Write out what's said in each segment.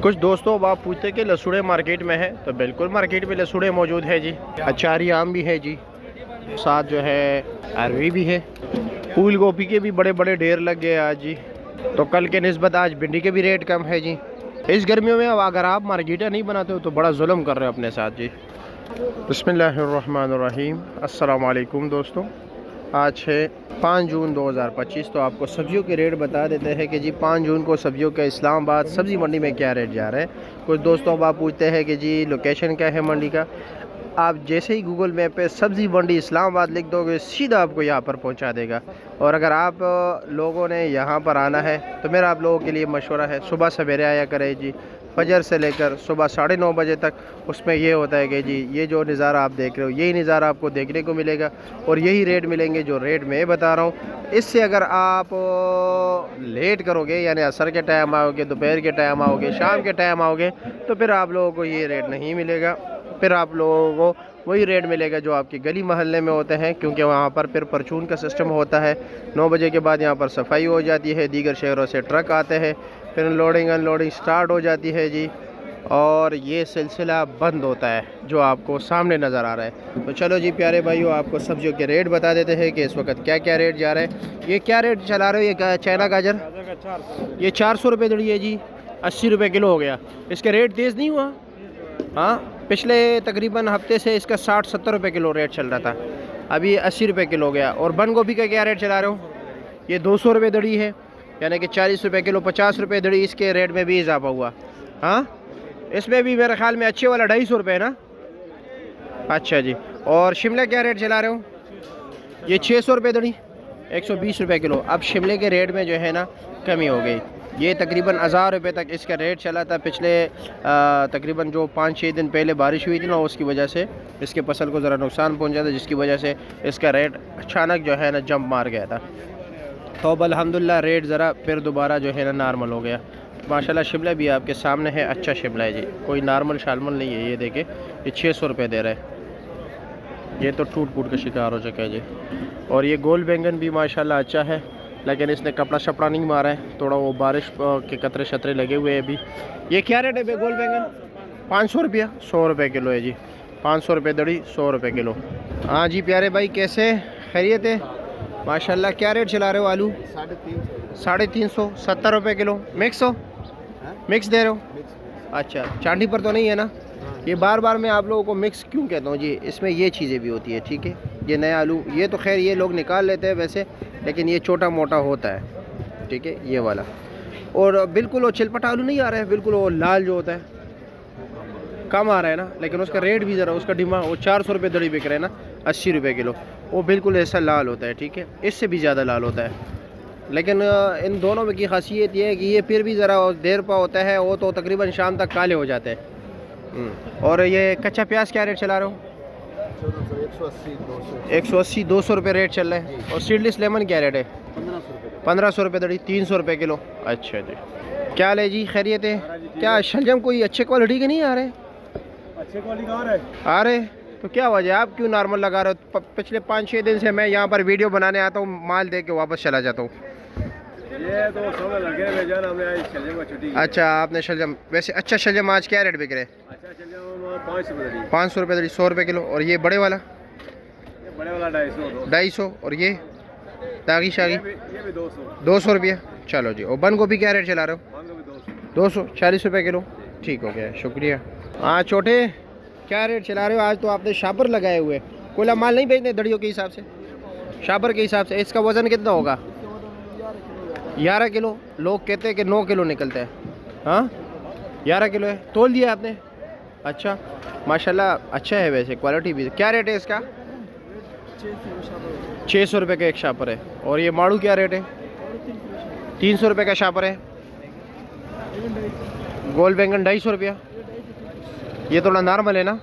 कुछ दोस्तों अब आप पूछते कि लसूड़े मार्केट में है, तो बिल्कुल मार्केट में लसूड़े मौजूद है जी। अचारी आम भी है जी, साथ जो है अरवी भी है। फूल गोभी के भी बड़े बड़े ढेर लग गए आज जी। तो कल के निस्बत आज भिंडी के भी रेट कम है जी। इस गर्मियों में अब अगर आप मार्केटें नहीं बनाते हो तो बड़ा जुल्म कर रहे हो अपने साथ जी। बिस्मिल्लाहिर्रहमानिर्रहीम, अस्सलाम वालेकुम दोस्तों। आज है 5 जून 2025। तो आपको सब्जियों के रेट बता देते हैं कि जी 5 जून को सब्जियों के इस्लामाबाद सब्ज़ी मंडी में क्या रेट जा रहे हैं। कुछ दोस्तों अब आप पूछते हैं कि जी लोकेशन क्या है मंडी का। आप जैसे ही गूगल मैप पे सब्ज़ी मंडी इस्लामाबाद लिख दोगे सीधा आपको यहाँ पर पहुँचा देगा। और अगर आप लोगों ने यहाँ पर आना है तो मेरा आप लोगों के लिए मशवरा है, सुबह सवेरे आया करें जी, फजर से लेकर सुबह 9:30 बजे तक। उसमें ये होता है कि जी ये जो नज़ारा आप देख रहे हो यही नज़ारा आपको देखने को मिलेगा और यही रेट मिलेंगे जो रेट मैं बता रहा हूँ। इससे अगर आप लेट करोगे यानी असर के टाइम आओगे, दोपहर के टाइम आओगे, शाम के टाइम आओगे, तो फिर आप लोगों को ये रेट नहीं मिलेगा। फिर आप लोगों को वही रेट मिलेगा जो आपकी गली मोहल्ले में होते हैं, क्योंकि वहाँ पर फिर परचून का सिस्टम होता है। 9 बजे के बाद यहाँ पर सफाई हो जाती है, दीगर शहरों से ट्रक आते हैं, फिर लोडिंग अनलोडिंग स्टार्ट हो जाती है जी। और ये सिलसिला बंद होता है जो आपको सामने नज़र आ रहा है। तो चलो जी प्यारे भाइयों, आपको सब्जियों के रेट बता देते हैं कि इस वक्त क्या क्या रेट जा रहे हैं। ये क्या रेट चला रहे हो? ये चाइना गाजर ये 400 रुपये दड़ी है जी, 80 रुपये किलो हो गया। इसके रेट तेज़ नहीं हुआ? हाँ, पिछले तकरीबन हफ्ते से इसका 60-70 रुपये किलो रेट चल रहा था, अभी 80 रुपये किलो हो गया। और बंद गोभी का क्या रेट चला रहे हो? ये 200 रुपये दड़ी है, यानी कि 40 रुपये किलो, 50 रुपये दड़ी। इसके रेट में भी इजाफा हुआ। हाँ, इसमें भी मेरे ख्याल में अच्छे वाला 250 रुपये है ना। अच्छा जी। और शिमला क्या रेट चला रहे हो? ये 600 रुपये दड़ी, 120 रुपये किलो। अब शिमले के रेट में जो है ना कमी हो गई। ये तकरीबन 1000 रुपये तक इसका रेट चला था। पिछले तकरीबन जो 5-6 दिन पहले बारिश हुई थी ना, उसकी वजह से इसके फसल को ज़रा नुकसान पहुंचा था, जिसकी वजह से इसका रेट अचानक जो है ना जंप मार गया था। तो अब अल्हम्दुलिल्लाह रेट ज़रा फिर दोबारा जो है ना नॉर्मल हो गया। माशाल्लाह शिमला भी आपके सामने है, अच्छा शिमला है जी, कोई नॉर्मल शार्मल नहीं है। ये देखे, ये 600 रुपये दे रहा है। ये तो टूट फूट का शिकार हो चुका है जी। और ये गोल बैंगन भी माशाल्लाह अच्छा है, लेकिन इसने कपड़ा शपड़ा नहीं मारा है, थोड़ा वो बारिश के कतरे शतरे लगे हुए हैं अभी। ये क्या रेट है बे गोल बैंगन? 500 रुपया, 100 रुपये किलो है जी। 500 रुपये दड़ी, 100 रुपये किलो। हाँ जी प्यारे भाई, कैसे खैरियत है? माशाल्लाह। क्या रेट चला रहे हो आलू? 350, 70 रुपये किलो। मिक्स हो? मिक्स दे रहे हो? अच्छा, चांदी पर तो नहीं है ना? ये बार बार मैं आप लोगों को मिक्स क्यों कहता हूँ जी, इसमें ये चीज़ें भी होती है, ठीक है। ये नया आलू, ये तो खैर ये लोग निकाल लेते हैं वैसे, लेकिन ये छोटा मोटा होता है, ठीक है, ये वाला। और बिल्कुल वो चिलपटा आलू नहीं आ रहा है, बिल्कुल वो लाल जो होता है कम आ रहा है ना, लेकिन उसका रेट भी ज़रा उसका डिमांड, वो 400 रुपये दड़ी बिक रहे हैं ना, 80 रुपये किलो। वो बिल्कुल ऐसा लाल होता है, ठीक है, इससे भी ज़्यादा लाल होता है। लेकिन इन दोनों में की खासियत ये है कि ये फिर भी ज़रा देर पर होता है, वो तो तकरीबन शाम तक काले हो जाते हैं। और ये कच्चा प्याज क्या रेट चला रहे हो? 180-200 रुपये रेट चल रहा है। और सीडलेस लेमन क्या रेट है? 1500 रुपये दड़ी, 300 रुपये किलो। अच्छा जी, क्या ले जी, खैरियत है? क्या शलजम कोई अच्छे क्वालिटी के नहीं आ रहे? अच्छे क्वालिटी आ रहे तो क्या वजह, आप क्यों नॉर्मल लगा रहे हो? पिछले 5-6 दिन से मैं यहाँ पर वीडियो बनाने आता हूँ, माल दे के वापस चला जाता हूँ। ये तो समय लगे हमने। अच्छा, आपने शलजम, वैसे अच्छा शलजम आज क्या रेट बिक रहे? अच्छा शलजम 500 रुपये दड़ी, 100 रुपये किलो। और ये बड़े वाला? बड़े वाला 250। और ये दागी शागी? 200 रुपये। चलो जी। और बंद गोभी क्या रेट चला रहे हो? 200, 40 रुपये किलो। ठीक हो गया, शुक्रिया। हाँ छोटे, क्या रेट चला रहे हो? आज तो आपने शाबर लगाए हुए, कोयला माल नहीं बेचने दड़ियों के हिसाब से, शाबर के हिसाब से। इसका वज़न कितना होगा? 11 किलो। लोग कहते हैं कि 9 किलो निकलता है। हाँ, 11 किलो है। तोल दिया आपने? अच्छा, माशाल्लाह अच्छा है, वैसे क्वालिटी भी। क्या रेट है इसका? 600 रुपये का एक शापर है। और ये माड़ू क्या रेट है? 300 रुपये का शापर है। गोल बैंगन 250 रुपया। ये थोड़ा नॉर्मल है ना?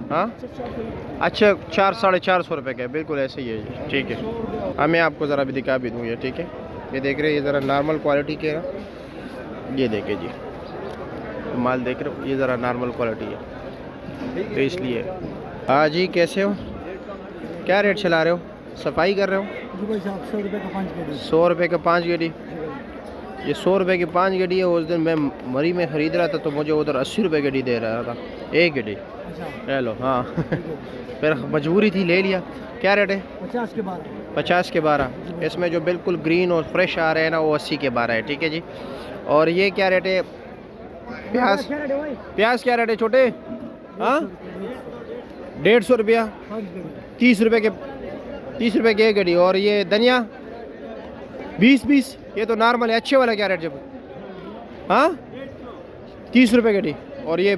हाँ, अच्छा, 400-450 रुपये का है, बिल्कुल ऐसे ही है जी, ठीक है। हाँ, मैं आपको ज़रा भी दिखा भी दूँ ये, ठीक है। ये देख रहे हैं, ये ज़रा नॉर्मल क्वालिटी के ना, ये देखे जी, माल देख रहे हो, ये ज़रा नॉर्मल क्वालिटी है, तो इसलिए। हाँ जी, कैसे हो? क्या रेट चला रहे हो? सफाई कर रहे हो? 100 रुपये का 5 गेड़ी। 100 रुपये का 5 गेड़ी। ये 100 रुपये की 5 गड्डी है। उस दिन मैं मरी में ख़रीद रहा था तो मुझे उधर 80 रुपये गड्डी दे रहा था एक गड्डी। ले लो हाँ फिर मजबूरी थी ले लिया। क्या रेट है? 50 के 12। इसमें जो बिल्कुल ग्रीन और फ्रेश आ रहे हैं ना वो 80 के 12 है। ठीक है जी। और ये क्या रेट है? प्याज क्या रेट है छोटे? हाँ 150 रुपया 30 रुपये की एक गड्डी। और ये धनिया 20 ये तो नॉर्मल है। अच्छे वाला क्या रेट जब? हाँ 30 रुपये गड्डी। और ये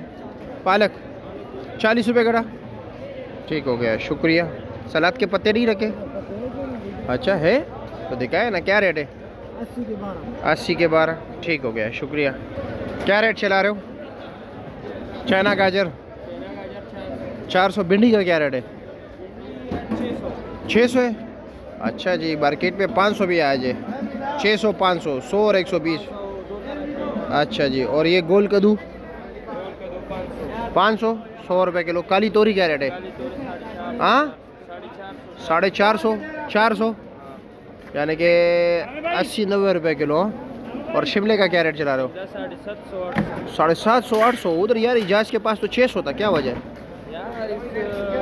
पालक 40 रुपये गड़ा। ठीक हो गया शुक्रिया। सलाद के पत्ते नहीं रखे? अच्छा है तो दिखाए ना। क्या रेट है? 80 के 12। ठीक हो गया शुक्रिया। क्या रेट चला रहे हो? चाइना गाजर 400। भिंडी का क्या रेट है? 600 है। अच्छा जी मार्केट में 500 भी आज है। 600 500 100 और 120। अच्छा जी। और ये गोल कद्दू 500 100 रुपये किलो। काली तोरी क्या रेट है? हाँ 450 400 यानी कि 80-90 रुपये किलो। और शिमले का क्या रेट चला रहे हो? 750 800। उधर यार इजाज के पास तो 600 था, क्या वजह है?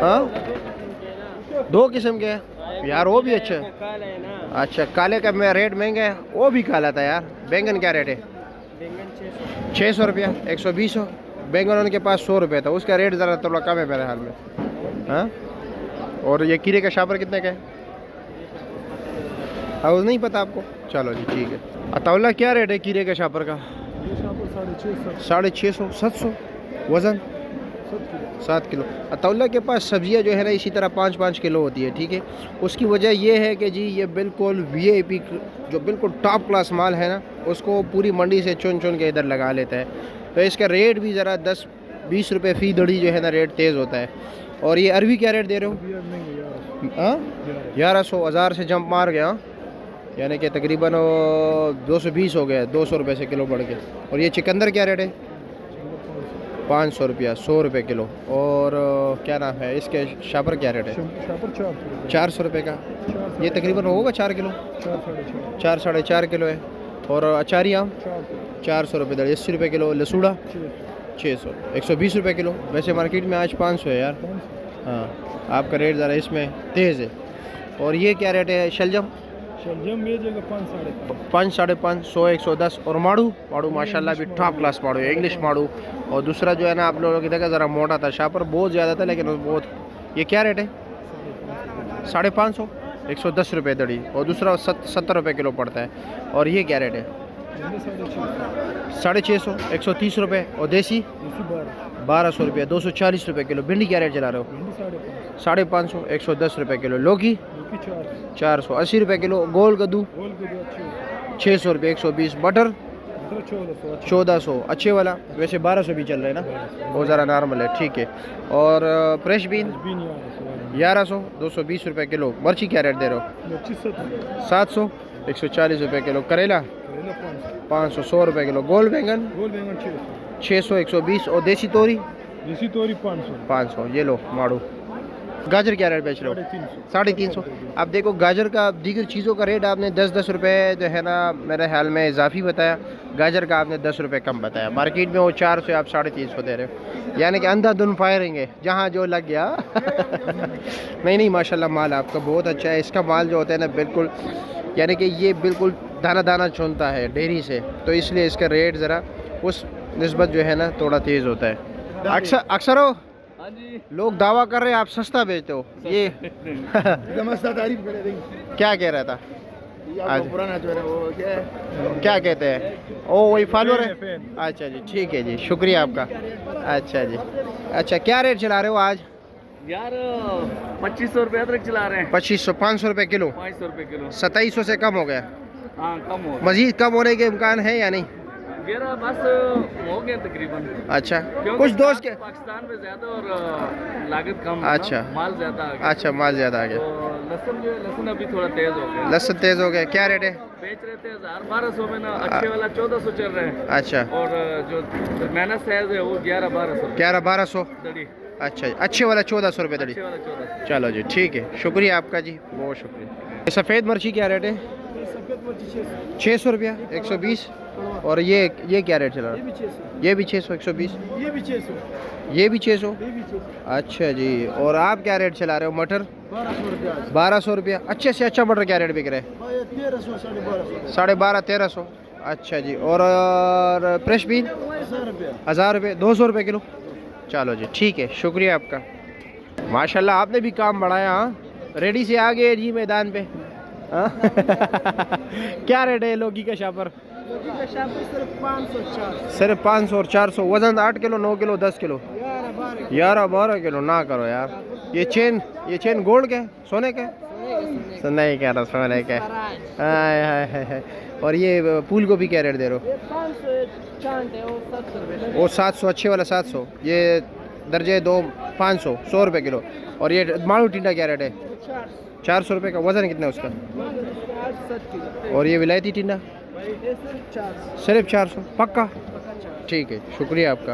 हाँ 2 किस्म के हैं यार, वो भी अच्छा है। अच्छा काले का मैं रेट महंगा है, वो भी काला था यार। बैंगन क्या रेट है? 600 रुपया 120 हो। बैंगन उनके पास 100 रुपये था, उसका रेट ज़रा थोड़ा कम है मेरे हाल में। हाँ और ये कीड़े का शापर कितने का है? हाउस नहीं पता आपको? चलो जी ठीक है। अतौला क्या रेट है कीड़े के शापर का? 650 700। वज़न 7 किलो। अतौला के पास सब्जियां जो है ना इसी तरह 5-5 किलो होती है। ठीक है। उसकी वजह यह है कि जी ये बिल्कुल VIP जो बिल्कुल टॉप क्लास माल है ना उसको पूरी मंडी से चुन चुन के इधर लगा लेता है। तो इसका रेट भी ज़रा 10-20 रुपये फ़ी दड़ी जो है ना रेट तेज़ होता है। और ये अरबी क्या रेट दे रहे हो? हाँ 1100 1000 से जंप मार गया, यानी कि तकरीबन 220 हो गया, 200 रुपये से किलो बढ़ के। और ये चिकंदर क्या रेट है? 500 रुपया 100 रुपये किलो। और क्या नाम है इसके शापर क्या रेट है? 400 रुपये का। ये तकरीबन होगा 4 किलो 4 साढ़े 4 किलो है। और अचारी आम 400 रुपये दर 80 रुपये किलो। लसूड़ा 600 120 रुपये किलो। वैसे मार्केट में आज 500 है यार। हाँ आपका रेट ज़रा इसमें तेज़ है। और ये क्या रेट है? शलजम 5 साढ़े 5 100 110। और माड़ू माशाल्लाह भी टॉप क्लास माड़ू है, इंग्लिश माड़ू। और दूसरा जो है ना आप लोगों की देखा ज़रा मोटा था, शापर बहुत ज़्यादा था लेकिन बहुत। ये क्या रेट है? 550 110 रुपये दड़ी। और दूसरा 70 रुपये किलो पड़ता है। और ये क्या रेट है? 650 130 रुपये। और देसी 1200 रुपये 240 रुपये किलो। भिंडी क्या रेट चला रहे हो? 550 110 रुपये किलो। लौकी 480 रुपये किलो। गोल कद्दू 600 रुपये 120। बटर 1400 अच्छे वाला। वैसे 1200 भी चल रहा है ना, वो ज़रा नॉर्मल है। ठीक है। और फ्रेश बीन 1100 220 रुपये किलो। मिर्ची क्या रेट दे रहे हो? 700 140 रुपये किलो। करेला 500 100 रुपये किलो। गोल बैंगन 600 120। और देसी तोरी 500। ये लो माड़ू। गाजर क्या रेट बेच रहे हो? 350। अब देखो गाजर का दीगर चीज़ों का रेट आपने 10-10 रुपये जो है ना मेरे ख्याल में इजाफी बताया। गाजर का आपने 10 रुपये कम बताया। मार्केट में वो 4 से आप 350 दे रहे हो, यानी कि अंधाधुन फायरिंग है जहाँ जो लग गया। नहीं माशाल्लाह माल आपका बहुत अच्छा है। इसका माल जो होता है ना बिल्कुल यानी कि ये बिल्कुल दाना दाना चुनता है डेयरी से, तो इसलिए इसका रेट ज़रा उस निस्बत जो है ना थोड़ा तेज़ होता है। अक्सर हो लोग दावा कर रहे हैं आप सस्ता बेचते हो। ये क्या कह रहा था आज? क्या कहते हैं? ओ वही फॉलोअर है। अच्छा जी ठीक है जी शुक्रिया आपका। अच्छा जी। अच्छा क्या रेट चला रहे हो आज? यार 2500 रुपये अदरक चला रहे हैं। 2500 500 रुपये किलो। 500 रुपये किलो। 2700 से कम हो गया। हाँ कम हो। मजीद कम होने के इम्कान है या नहीं? बस हो गया तकरीबन। अच्छा कुछ दोस्त के पाकिस्तान में ज्यादा और लागत कम। अच्छा माल ज्यादा आ गया। अच्छा माल ज्यादा आ गया। तो लहसुन अभी थोड़ा तेज हो गया। लहसुन तेज हो गया। क्या रेट है? बेच रहे थे 1000-1200 में ना, अच्छे वाला 1400 चल रहे हैं। अच्छा। और जो मैना साइज है वो 11-1200। 11-1200 दड़ी। अच्छा अच्छे वाला 1400 रुपये दड़ी। अच्छे वाला 1400। चलो जी ठीक है शुक्रिया आपका जी बहुत शुक्रिया। सफ़ेद मिर्ची क्या रेट है? सफेद मोती 600, 600 रुपया 120। और ये क्या रेट चला रहा ये भी 600, है? ये भी 600 120। ये भी 600, ये भी 600। ये भी 600, अच्छा जी। और आप क्या रेट चला रहे हो मटर? 1200 रुपया। 1200 रुपया। अच्छे से अच्छा मटर क्या रेट बिक रहा है? भाई 1300, 1250, 12.5 1300। अच्छा जी। और फ्रेश बीन 1000 रुपया। 1000 रुपये 200 रुपये किलो। चलो जी ठीक है, शुक्रिया आपका। माशाल्लाह आपने भी काम बढ़ाया। हाँ, रेडी से आ गए जी मैदान पे। हाँ? क्या रेट है लौकी का शापर? लौकी का शापर सिर्फ 500, 400, सिर्फ 500 और 400। वजन 8 किलो 9 किलो 10 किलो 11, 12, 11 12 किलो ना करो यार। ये चेन गोल्ड के सोने के? नहीं कह रहा सोने के। हाय हाय हाय हाय। और ये फूल गोभी क्या रेट दे रहे हो? ये 500 चांट है और 700 रुपये। वो 700 अच्छे वाला 700। ये दर्जे 2 500 100 रुपये किलो। और ये मालू टिंडा क्या रेट है? 400, 400 रुपये का। वजन कितना है उसका? 8-7 किलो। और ये विलायती टिंडा ये सिर्फ 400, सिर्फ 400 पक्का? पक्का 400। ठीक है, शुक्रिया आपका।